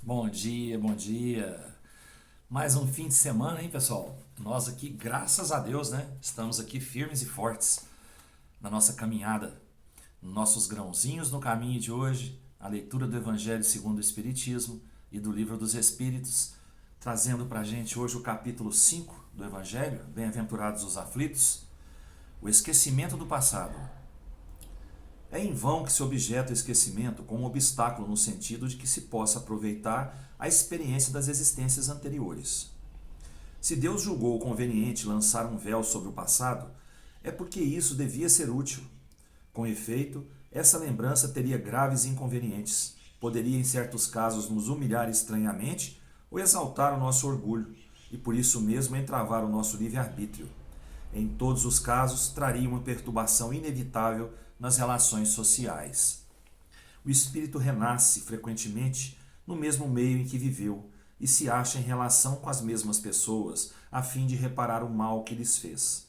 Bom dia, bom dia. Mais um fim de semana, hein, pessoal? Nós aqui, graças a Deus, né? Estamos aqui firmes e fortes na nossa caminhada, nossos grãozinhos no caminho de hoje, a leitura do Evangelho segundo o Espiritismo e do Livro dos Espíritos, trazendo para a gente hoje o capítulo 5 do Evangelho, Bem-aventurados os aflitos, o esquecimento do passado. É em vão que se objeta o esquecimento como um obstáculo no sentido de que se possa aproveitar a experiência das existências anteriores. Se Deus julgou conveniente lançar um véu sobre o passado, é porque isso devia ser útil. Com efeito, essa lembrança teria graves inconvenientes. Poderia, em certos casos, nos humilhar estranhamente ou exaltar o nosso orgulho, e por isso mesmo entravar o nosso livre-arbítrio. Em todos os casos, traria uma perturbação inevitável nas relações sociais. O espírito renasce frequentemente no mesmo meio em que viveu e se acha em relação com as mesmas pessoas a fim de reparar o mal que lhes fez.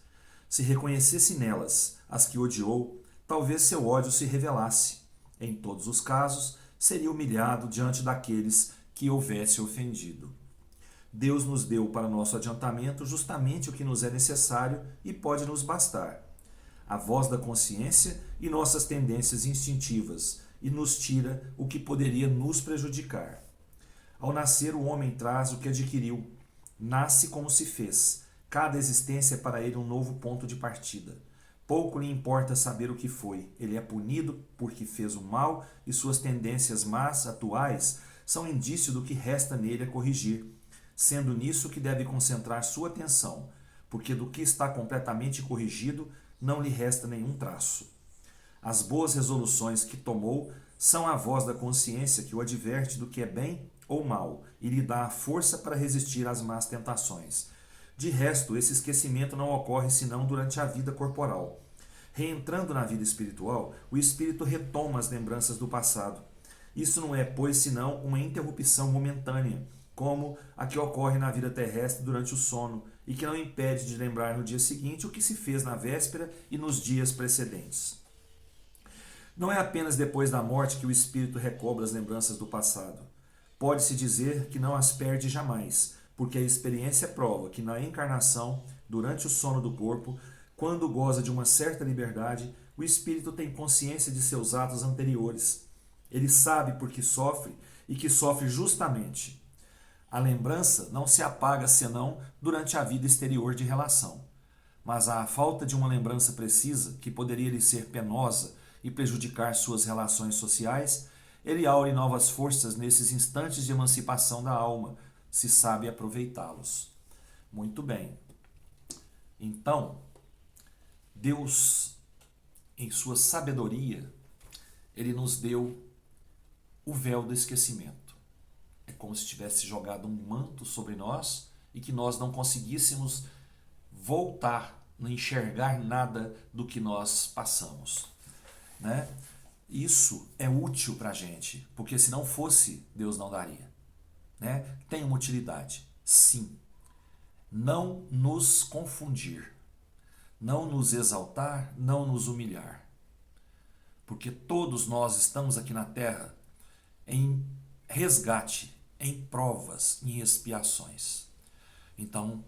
Se reconhecesse nelas as que odiou, talvez seu ódio se revelasse. Em todos os casos, seria humilhado diante daqueles que houvesse ofendido. Deus nos deu para nosso adiantamento justamente o que nos é necessário e pode nos bastar: a voz da consciência e nossas tendências instintivas, e nos tira o que poderia nos prejudicar. Ao nascer, o homem traz o que adquiriu. Nasce como se fez. Cada existência é para ele um novo ponto de partida. Pouco lhe importa saber o que foi. Ele é punido porque fez o mal e suas tendências más atuais são indício do que resta nele a corrigir, sendo nisso que deve concentrar sua atenção, porque do que está completamente corrigido não lhe resta nenhum traço. As boas resoluções que tomou são a voz da consciência que o adverte do que é bem ou mal e lhe dá a força para resistir às más tentações. De resto, esse esquecimento não ocorre senão durante a vida corporal. Reentrando na vida espiritual, o espírito retoma as lembranças do passado. Isso não é, pois, senão uma interrupção momentânea, como a que ocorre na vida terrestre durante o sono e que não impede de lembrar no dia seguinte o que se fez na véspera e nos dias precedentes. Não é apenas depois da morte que o espírito recobra as lembranças do passado. Pode-se dizer que não as perde jamais, porque a experiência prova que na encarnação, durante o sono do corpo, quando goza de uma certa liberdade, o espírito tem consciência de seus atos anteriores. Ele sabe por que sofre e que sofre justamente. A lembrança não se apaga senão durante a vida exterior de relação. Mas à falta de uma lembrança precisa, que poderia lhe ser penosa e prejudicar suas relações sociais, ele aure novas forças nesses instantes de emancipação da alma, se sabe aproveitá-los. Muito bem. Então, Deus, em sua sabedoria, ele nos deu o véu do esquecimento. É como se tivesse jogado um manto sobre nós e que nós não conseguíssemos voltar, não enxergar nada do que nós passamos, né? Isso é útil para a gente, porque se não fosse, Deus não daria, né? Tem uma utilidade, sim. Não nos confundir, não nos exaltar, não nos humilhar, porque todos nós estamos aqui na Terra em resgate, em provas, em expiações. Então,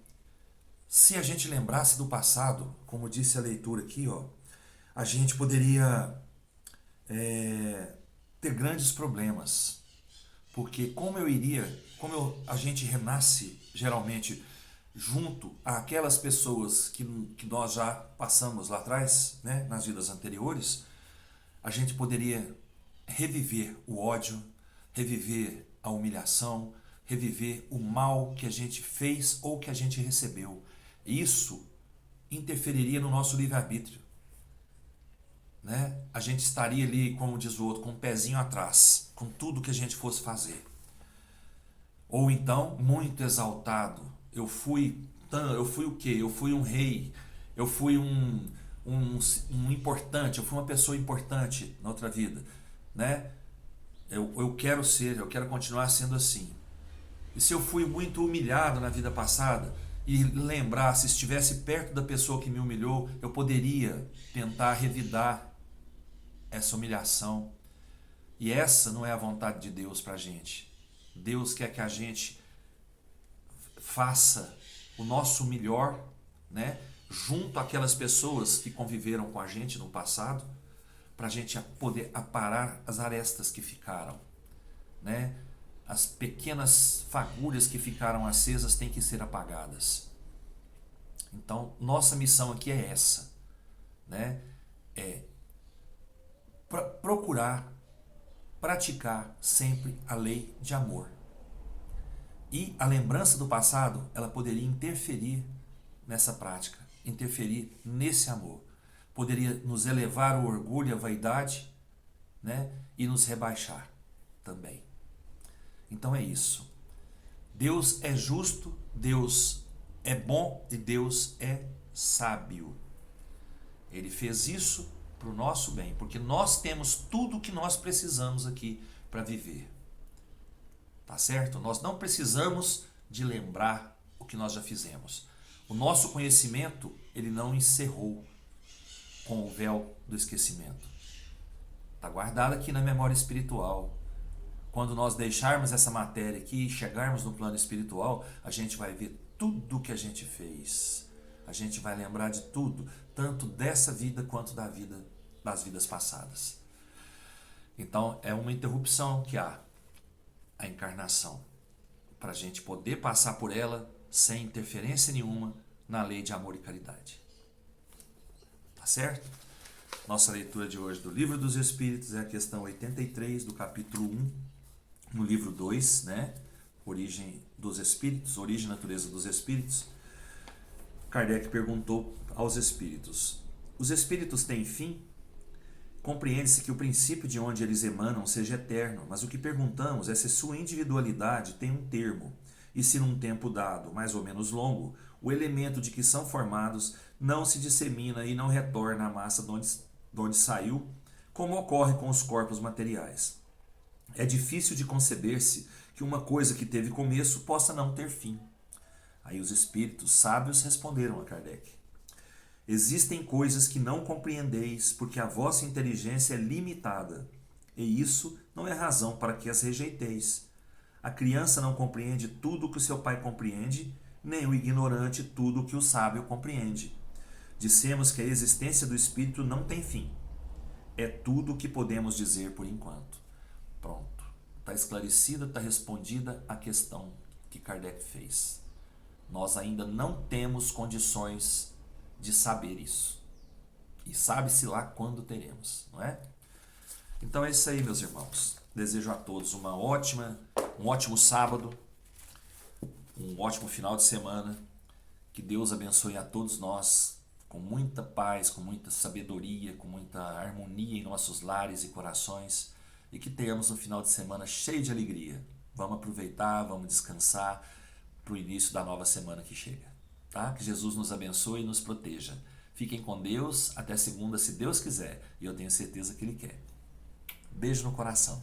se a gente lembrasse do passado, como disse a leitura aqui, ó, a gente poderia ter grandes problemas. Porque a gente renasce geralmente junto àquelas pessoas que nós já passamos lá atrás, né, nas vidas anteriores, a gente poderia reviver o ódio, reviver a humilhação, reviver o mal que a gente fez ou que a gente recebeu. Isso interferiria no nosso livre-arbítrio, né? A gente estaria ali, como diz o outro, com um pezinho atrás, com tudo que a gente fosse fazer. Ou então, muito exaltado. Eu fui o quê? Eu fui um rei, eu fui um importante, eu fui uma pessoa importante na outra vida, né? Eu quero continuar sendo assim. E se eu fui muito humilhado na vida passada e lembrar, se estivesse perto da pessoa que me humilhou, eu poderia tentar revidar essa humilhação. E essa não é a vontade de Deus para a gente. Deus quer que a gente faça o nosso melhor, né? Junto àquelas pessoas que conviveram com a gente no passado, para a gente poder aparar as arestas que ficaram, né? As pequenas fagulhas que ficaram acesas têm que ser apagadas. Então, nossa missão aqui é essa, né? É procurar praticar sempre a lei de amor. E a lembrança do passado, ela poderia interferir nessa prática, interferir nesse amor. Poderia nos elevar ao orgulho e à vaidade, né? E nos rebaixar também. Então é isso. Deus é justo, Deus é bom e Deus é sábio. Ele fez isso para o nosso bem, porque nós temos tudo o que nós precisamos aqui para viver. Tá certo? Nós não precisamos de lembrar o que nós já fizemos. O nosso conhecimento, ele não encerrou com o véu do esquecimento. Está guardado aqui na memória espiritual. Quando nós deixarmos essa matéria aqui e chegarmos no plano espiritual, a gente vai ver tudo o que a gente fez. A gente vai lembrar de tudo, tanto dessa vida quanto das vidas passadas. Então, é uma interrupção que há, a encarnação, para a gente poder passar por ela sem interferência nenhuma na lei de amor e caridade. Tá certo? Nossa leitura de hoje do Livro dos Espíritos é a questão 83 do capítulo 1, no livro 2, né? Origem dos Espíritos, origem e natureza dos Espíritos. Kardec perguntou aos Espíritos: os Espíritos têm fim? Compreende-se que o princípio de onde eles emanam seja eterno, mas o que perguntamos é se sua individualidade tem um termo, e se num tempo dado, mais ou menos longo, o elemento de que são formados não se dissemina e não retorna à massa de onde saiu, como ocorre com os corpos materiais. É difícil de conceber-se que uma coisa que teve começo possa não ter fim. Aí os espíritos sábios responderam a Kardec: existem coisas que não compreendeis, porque a vossa inteligência é limitada, e isso não é razão para que as rejeiteis. A criança não compreende tudo o que o seu pai compreende, nem o ignorante tudo o que o sábio compreende. Dissemos que a existência do espírito não tem fim. É tudo o que podemos dizer por enquanto. Pronto. Está esclarecida, está respondida a questão que Kardec fez. Nós ainda não temos condições de saber isso. E sabe-se lá quando teremos, não é? Então é isso aí, meus irmãos. Desejo a todos um ótimo sábado, um ótimo final de semana. Que Deus abençoe a todos nós com muita paz, com muita sabedoria, com muita harmonia em nossos lares e corações, e que tenhamos um final de semana cheio de alegria. Vamos aproveitar, vamos descansar para o início da nova semana que chega. Tá? Que Jesus nos abençoe e nos proteja. Fiquem com Deus, até segunda, se Deus quiser, e eu tenho certeza que Ele quer. Beijo no coração.